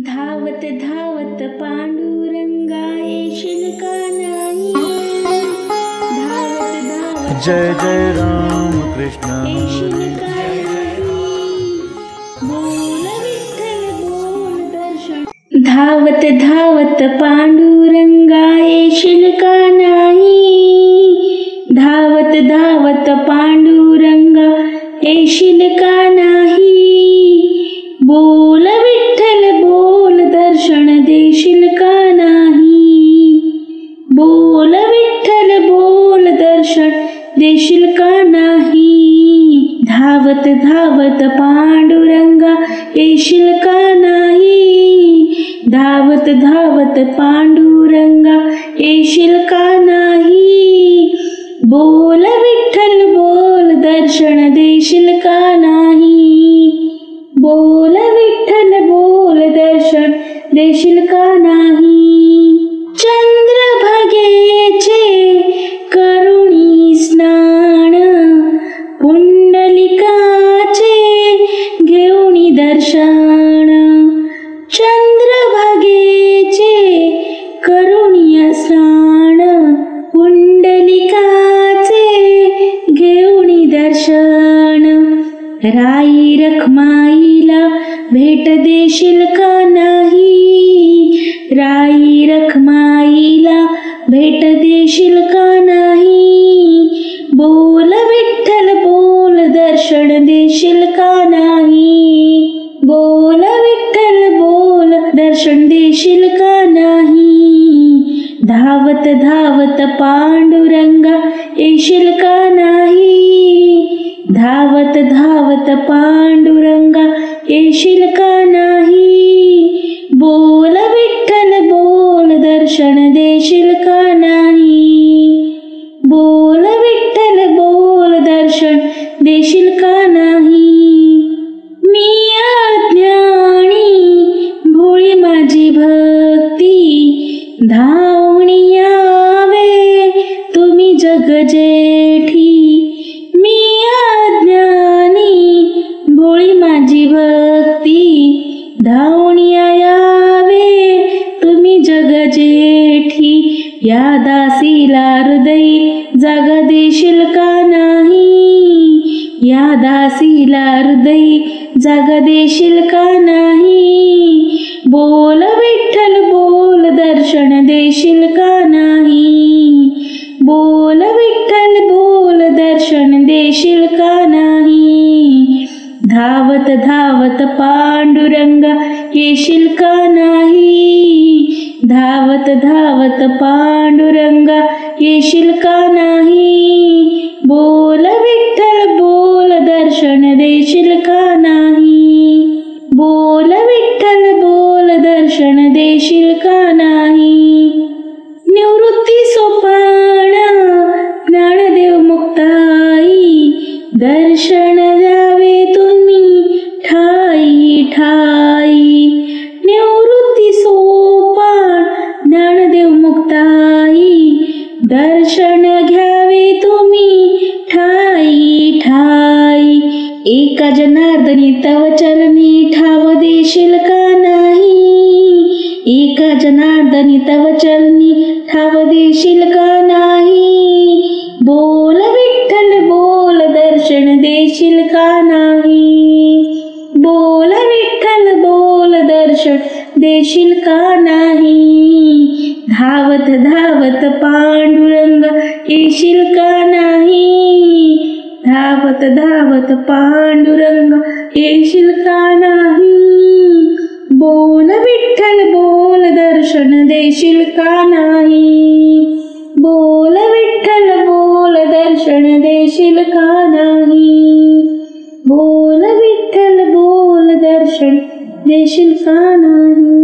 धावत धावत पांडुरंगा येशील का नाही। धावत धावत जय जय राम कृष्ण येशील का नाही। बोल विठ्ठल बोल दर्शन। धावत धावत पांडुरंगा येशील का नाही। धावत धावत पांडुरंगा येशील का नाही। बोल विठ्ठल बोल दर्शन देशील का नाही। बोल विठ्ठल बोल दर्शन देशील का नाही। धावत धावत पांडुरंगा येशील का नाही। धावत धावत पांडुरंगा येशील का नाही। बोल विठ्ठल बोल दर्शन देशील का नाही। बोल विठ्ठल बोल दर्शन देशील का नाही। चंद्रभागेचे करुणी स्नान पुंडलिकाचे घेऊनी दर्शन। चंद्रभागेचे करुणी स्नान पुंडलिकाचे घेऊनी दर्शन। राई रखमाईला भेट देशील का नाही। राई रखमाईला भेट देशील का नाही। बोल विठ्ठल बोल दर्शन देशील का नाही। बोल विठ्ठल बोल दर्शन देशील का नाही। धावत धावत पांडुरंगा येशील का नाही। धावत धावत पांडुरंगा येशील का नाही। बोल विठ्ठल बोल दर्शन देशील का नाही। बोल विठ्ठल बोल दर्शन देशील का नाही। मी अज्ञानी भोळी माझी भक्ती धावणी यावे तुम्ही जग जेठी। मी अज्ञानी भोळी माझी भक्ती धावणिया यावे तुम्ही जग जेठी। या दासीला हृदयी जागा देशील का नाही। या दासीला हृदयी जागा देशील का नाही। बोल विठ्ठल बोल दर्शन देशील का नाही। बोल विठ्ठल बोल दर्शन देशील का नाही। धावत धावत पांडुरंगा येशील का नाही। धावत धावत पांडुरंगा येशील का नाही। बोल विठ्ठल बोल दर्शन देशील का नाही। बोल विठ्ठल बोल दर्शन देशील का नाही। निवृत्ती सोपान ज्ञानदेव मुक्ताई दर्शन द्यावे तुम्ही ठाई ठाई। निवृत्ती सोपान ज्ञानदेव मुक्ताई दर्शन घ्यावे तुम्ही ठाई ठाई। एका जनार्दनी तव चरणी ठाव देशील का नाही। एका जनार्दनी तव चरणी ठाव देशील का नाही। बोल विठ्ठल बोल दर्शन देशील का नाही। बोल विठ्ठल बोल दर्शन देशील का नाही। धावत धावत पांडुरंग येशील का नाही। धावत धावत पांडुरंग येशील का नाही। बोल विठ्ठल बोल दर्शन देशील का नाही। बोल विठ्ठल बोल दर्शन देशील का नाही। बोल विठ्ठल बोल दर्शन देशील का नाही।